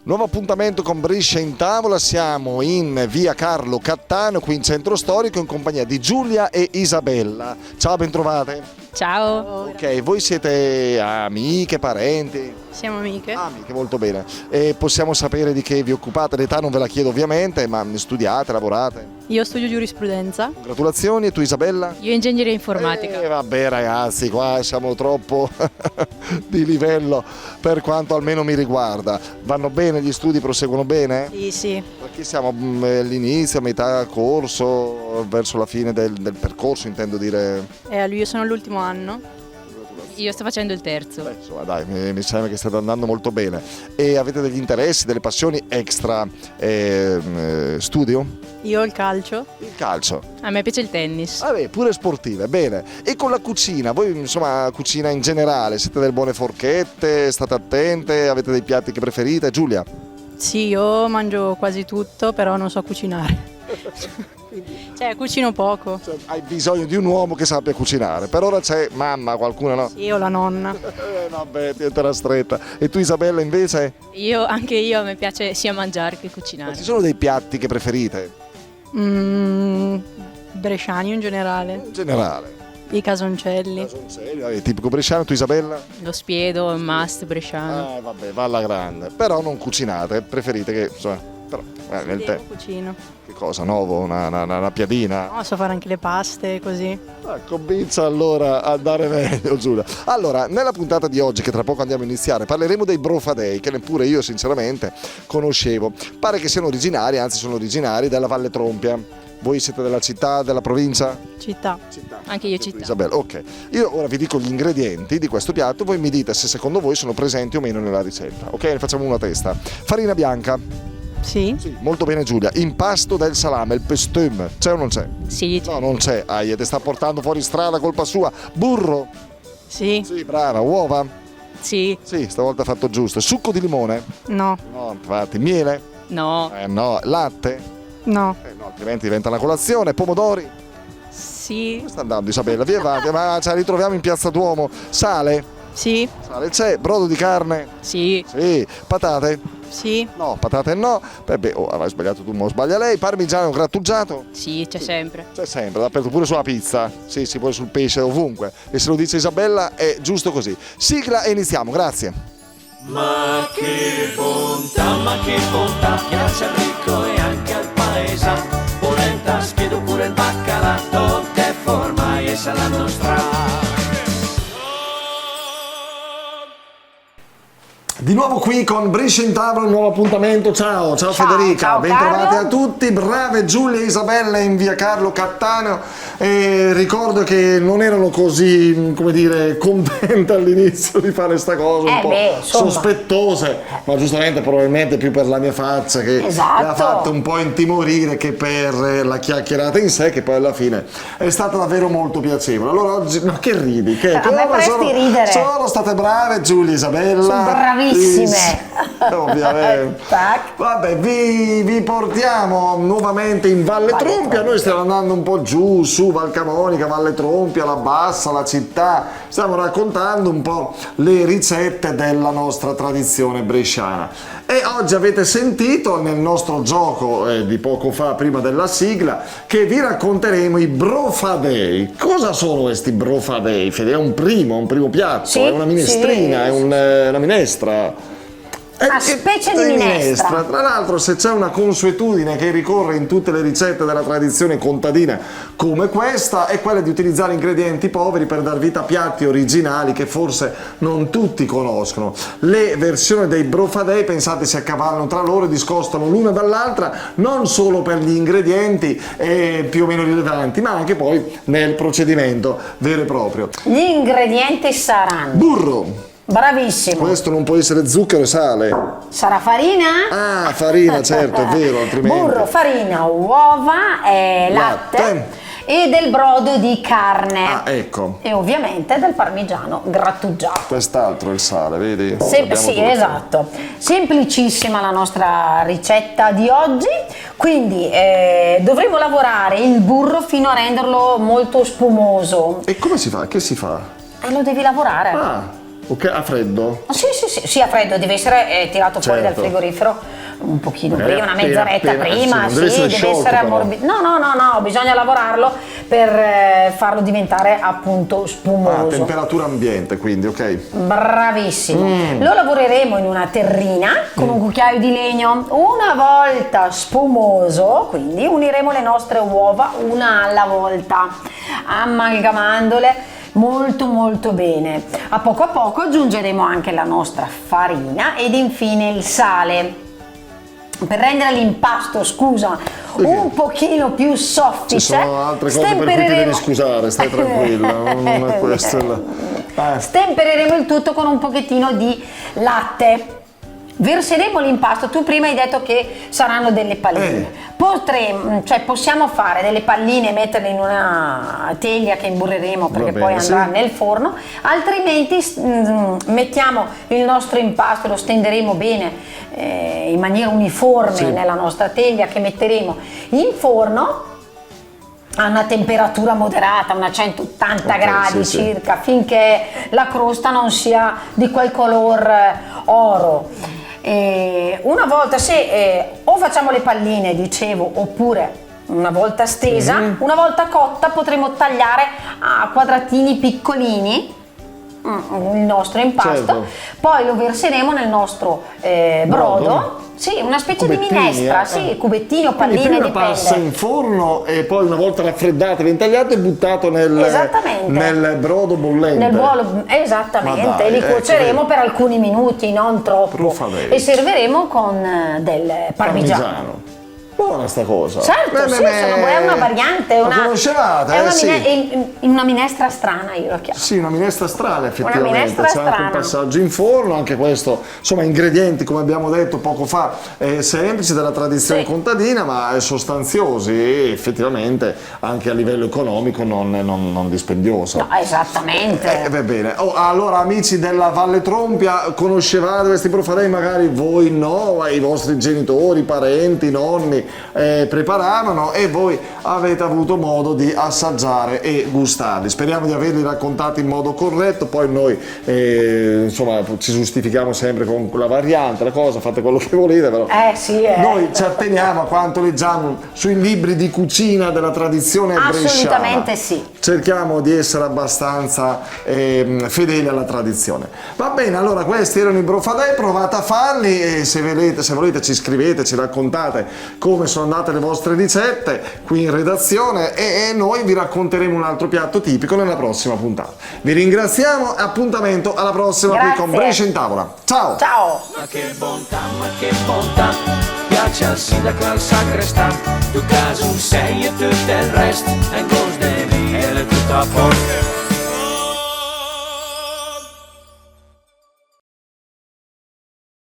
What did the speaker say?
Nuovo appuntamento con Brescia in tavola, siamo in via Carlo Cattaneo, qui in centro storico, in compagnia di Giulia e Isabella. Ciao, bentrovate. Ciao. Ok, voi siete amiche, parenti? Siamo amiche. Amiche, molto bene. E possiamo sapere di che vi occupate? L'età non ve la chiedo ovviamente, ma studiate, lavorate? Io studio giurisprudenza. Congratulazioni, e tu Isabella? Io ingegneria informatica. Vabbè ragazzi, qua siamo troppo di livello per quanto almeno mi riguarda. Vanno bene gli studi, proseguono bene? Sì, sì. Perché siamo all'inizio, a metà corso, verso la fine del percorso, intendo dire. Io sono all'ultimo anno. Io sto facendo il terzo. Beh, insomma, dai, mi sembra che state andando molto bene. E avete degli interessi, delle passioni extra studio? Io ho il calcio. Il calcio. A me piace il tennis. Vabbè, pure sportive, bene. E con la cucina, voi insomma cucina in generale, siete delle buone forchette, state attente, avete dei piatti che preferite? Giulia? Sì, io mangio quasi tutto, però non so cucinare. Cioè, cucino poco. Cioè, hai bisogno di un uomo che sappia cucinare. Per ora c'è mamma, qualcuno no? Sì, o la nonna. Vabbè, ti la stretta. E tu Isabella invece? Anche io, a me piace sia mangiare che cucinare. Ma ci sono dei piatti che preferite? Bresciani in generale. In generale. I casoncelli. Vabbè, tipico bresciano, tu Isabella? Lo spiedo, il must bresciano. Vabbè, va alla grande. Però non cucinate, preferite che, insomma, però, nel tempo. Cucino. Che cosa, nuovo? Una piadina? No, so fare anche le paste, così. Comincia allora a andare meglio, Giulia. Allora, nella puntata di oggi, che tra poco andiamo a iniziare, parleremo dei brofadei, che neppure io sinceramente conoscevo. Pare che siano originari, anzi sono originari della Valle Trompia. Voi siete della città, della provincia? Città. Anche io città. Isabella, ok. Io ora vi dico gli ingredienti di questo piatto, voi mi dite se secondo voi sono presenti o meno nella ricetta. Ok, ne facciamo una a testa. Farina bianca. Sì. Sì, molto bene Giulia. Impasto del salame, il pestum. C'è o non c'è? Sì. No, non c'è. Ti sta portando fuori strada, colpa sua. Burro. Sì. Sì, brava. Uova. Sì. Sì, stavolta ha fatto giusto. Succo di limone. No. No, infatti. Miele. No. No. Latte. No. No, altrimenti diventa una colazione. Pomodori. Sì. Come sta andando Isabella? Via avanti, ma ci ritroviamo in Piazza Duomo. Sale? Sì. Sale c'è. Brodo di carne? Sì. Sì. Patate? Sì. No, patate no. Beh, avrai sbagliato tu, ma sbaglia lei. Parmigiano grattugiato? Sì, c'è sempre. C'è sempre, dappertutto, pure sulla pizza. Sì, pure sul pesce, ovunque. E se lo dice Isabella è giusto così. Sigla e iniziamo, grazie. Ma che bontà, piace al ricco e anche al paesa. Polenta, spiedo pure il baccalà, che forma e sa la nostra. Di nuovo qui con Brescia in tavola, un nuovo appuntamento. Ciao Federica, ciao, bentrovate Carlo. a tutti, brave Giulia e Isabella in via Carlo Cattaneo. Ricordo che non erano così, come dire, contente all'inizio di fare sta cosa, un po' insomma, sospettose, ma giustamente probabilmente più per la mia faccia che Esatto. mi ha fatto un po' intimorire che per la chiacchierata in sé, che poi alla fine è stata davvero molto piacevole. Allora oggi, ma che ridi? A me faresti ridere. Sono state brave Giulia e Isabella. Sono bravissime. Ovviamente. Tac. Vabbè, vi portiamo nuovamente in Valle Trompia. Noi stiamo andando un po' giù, su Val Camonica, Valle Trompia, la Bassa, la città. Stiamo raccontando un po' le ricette della nostra tradizione bresciana. E oggi avete sentito nel nostro gioco di poco fa, prima della sigla, che vi racconteremo i brofadei. Cosa sono questi brofadei? Fede? È un primo piatto, Sì, è una minestrina, sì. è una minestra. Una specie di minestra. Tra l'altro, se c'è una consuetudine che ricorre in tutte le ricette della tradizione contadina come questa, è quella di utilizzare ingredienti poveri per dar vita a piatti originali che forse non tutti conoscono. Le versioni dei brofadei, pensate, si accavallano tra loro e discostano l'una dall'altra, non solo per gli ingredienti più o meno rilevanti, ma anche poi nel procedimento vero e proprio. Gli ingredienti saranno Burro. bravissimo. Questo non può essere zucchero e sale. Sarà farina? Ah, farina, certo, è vero, altrimenti. Burro, farina, uova, latte e del brodo di carne. Ah, ecco. E ovviamente del parmigiano grattugiato. Quest'altro è il sale, vedi? Sì, Abbiamo tutto. esatto. Semplicissima la nostra ricetta di oggi, quindi dovremo lavorare il burro fino a renderlo molto spumoso. E come si fa? Che si fa? E lo devi lavorare. Ah, Ok, a freddo? Sì, a freddo, deve essere tirato fuori dal Certo. frigorifero un pochino Magari prima, una appena, mezz'oretta prima, sì, non deve essere sciolto, però. morbido. No, bisogna lavorarlo per farlo diventare appunto spumoso. Temperatura ambiente, quindi, ok. Bravissimo. Lo lavoreremo in una terrina con un cucchiaio di legno. Una volta spumoso, quindi uniremo le nostre uova una alla volta, amalgamandole molto bene. A poco aggiungeremo anche la nostra farina ed infine il sale. Per rendere l'impasto, un pochino più soffice, Ci sono altre cose per cui ti devi scusare, stai tranquilla, non è questo. Stempereremo il tutto con un pochettino di latte. Verseremo l'impasto. Tu prima hai detto che saranno delle palline. Possiamo fare delle palline e metterle in una teglia che imburreremo perché poi andrà nel forno, altrimenti mettiamo il nostro impasto, lo stenderemo bene in maniera uniforme nella nostra teglia che metteremo in forno a una temperatura moderata, una 180 gradi circa, finché la crosta non sia di quel color oro. Una volta o facciamo le palline, dicevo, oppure una volta stesa, una volta cotta potremo tagliare a quadratini piccolini il nostro impasto, poi lo verseremo nel nostro brodo. Sì, una specie di minestra, cubettini o palline, prima dipende. passa in forno e poi una volta raffreddato, viene tagliato e buttato nel brodo bollente. Esattamente, li cuoceremo per alcuni minuti, non troppo. E serviremo con del parmigiano. Buona sta cosa. Certo, è una variante, la conoscevate? È una minestra strana, io la chiamo. Sì, una minestra strana effettivamente. Una minestra C'è anche un strana. passaggio in forno, anche questo, insomma, ingredienti come abbiamo detto poco fa, semplici della tradizione contadina, ma sostanziosi e effettivamente anche a livello economico non dispendioso. No, esattamente. Va bene. Allora, amici della Valle Trompia, conoscevate questi profadei? Magari voi no, i vostri genitori, parenti, nonni preparavano e voi avete avuto modo di assaggiare e gustarli. Speriamo di averli raccontati in modo corretto, poi noi insomma ci giustifichiamo sempre con la variante, la cosa, fate quello che volete, però noi ci atteniamo a quanto leggiamo sui libri di cucina della tradizione bresciana. Assolutamente sì. Cerchiamo di essere abbastanza fedeli alla tradizione. Va bene, allora questi erano i brofadei, provate a farli e se volete ci scrivete, ci raccontate come sono andate le vostre ricette qui in redazione e noi vi racconteremo un altro piatto tipico nella prossima puntata. Vi ringraziamo e appuntamento alla prossima qui con Brescia in tavola. Ciao! Ciao! Ma che bontà, piace al sindaco e al sagrestà, tu caso un sei e tutto il resto, e in cos de via, tutto a posto.